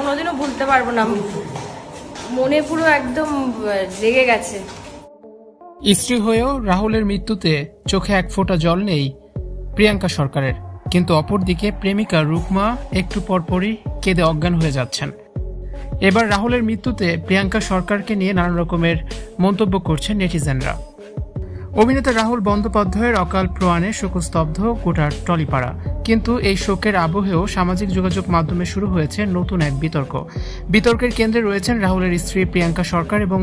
কোনোদিনও ভুলতে পারবো না, মনে পুরো একদম লেগে গেছে। স্ত্রী হয়েও রাহুলের মৃত্যুতে চোখে এক ফোঁটা জল নেই প্রিয়াঙ্কা সরকারের, কিন্তু অপরদিকে প্রেমিকা রুকমা একটু পরপরই কেঁদে অজ্ঞান হয়ে যাচ্ছেন। এবার রাহুলের মৃত্যুতে প্রিয়াঙ্কা সরকারকে নিয়ে নানান রকমের মন্তব্য করছেন নেটিজেনরা। অভিনেতা রাহুল বন্দ্যোপাধ্যায়ের অকাল প্রয়াণে শোকস্তব্ধ গোটা টলিপাড়া, কিন্তু এই শোকের আবহেও সামাজিক যোগাযোগ মাধ্যমে শুরু হয়েছে নতুন এক বিতর্ক। বিতর্কের কেন্দ্রে রয়েছেন রাহুলের স্ত্রী প্রিয়াঙ্কা সরকার এবং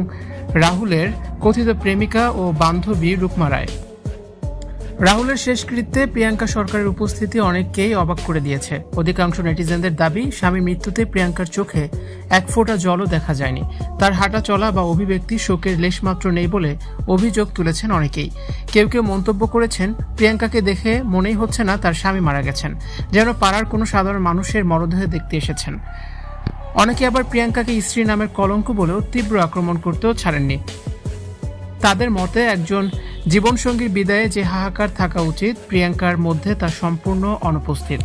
রাহুলের কথিত প্রেমিকা ও বান্ধবী রুকমা রায়। রাহুলের শেষকৃত্যে প্রিয়াঙ্কা সরকারের উপস্থিতি অনেককেই অবাক করে দিয়েছে। অধিকাংশ নেটিজেনদের দাবি, স্বামীর মৃত্যুতে প্রিয়াঙ্কার চোখে এক ফোঁটা জলও দেখা যায়নি। তার হাঁটা চলা বা অভিব্যক্তি শোকের লেশমাত্র নেই বলে অভিযোগ তুলেছেন অনেকেই। কেউ কেউ মন্তব্য করেছেন, প্রিয়াঙ্কাকে দেখে মনেই হচ্ছে না তার স্বামী মারা গেছেন, যেন পাড়ার কোনো সাধারণ মানুষের মরদেহ দেখতে এসেছেন। অনেকে আবার প্রিয়াঙ্কাকে স্ত্রী নামের কলঙ্ক বলেও তীব্র আক্রমণ করতেও ছাড়েননি। তাদের মতে, একজন জীবনসঙ্গীর বিদায়ে যে হাহাকার থাকা উচিত, প্রিয়াঙ্কার মধ্যে তা সম্পূর্ণ অনুপস্থিত।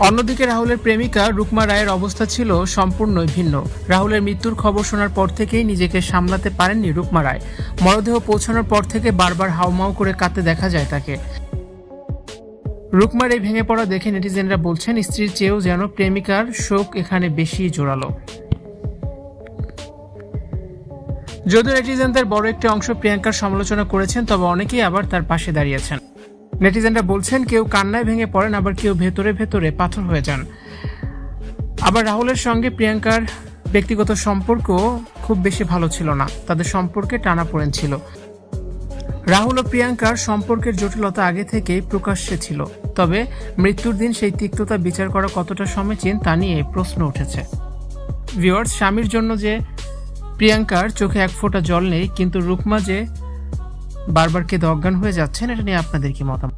অন্যদিকে রাহুলের প্রেমিকা রুকমা রায়ের অবস্থা ছিল সম্পূর্ণই ভিন্ন। রাহুলের মৃত্যুর খবর শোনার পর থেকেই নিজেকে সামলাতে পারেননি রুকমা রায়। মরদেহ পৌঁছানোর পর থেকে বারবার হাউমাউ করে কাঁদতে দেখা যায় তাকে। রুকমার এই ভেঙে পড়া দেখে নেটিজেনরা বলছেন, স্ত্রীর চেয়েও যেন প্রেমিকার শোক এখানে বেশি জোরালো। যদিও নেটিজেনদের বড় একটি অংশ প্রিয়াঙ্কার সমালোচনা করেছেন, তবে অনেকেই আবার তার পাশে দাঁড়িয়েছেন। নেটিজেনরা বলছেন, কেউ কান্নায় ভেঙে পড়েন, আবার কেউ ভেতরে ভেতরে পাথর হয়ে যান। আবার রাহুলের সঙ্গে প্রিয়াঙ্কার ব্যক্তিগত সম্পর্ক খুব বেশি ভালো ছিল না, তাদের সম্পর্কে টানাপোড়েন ছিল। রাহুল ও প্রিয়াঙ্কার সম্পর্কের জটিলতা আগে থেকেই প্রকাশ্যে ছিল, তবে মৃত্যুর দিন সেই তিক্ততা বিচার করা কতটা সমীচীন তা নিয়ে প্রশ্ন উঠেছে। ভিউয়ার্স, স্বামীর জন্য যে প্রিয়াঙ্কার চোখে এক ফোঁটা জল নেই, কিন্তু রুকমা যে বারবার কেঁদে অজ্ঞান হয়ে যাচ্ছেন, এটা নিয়ে আপনাদের কি মতামত?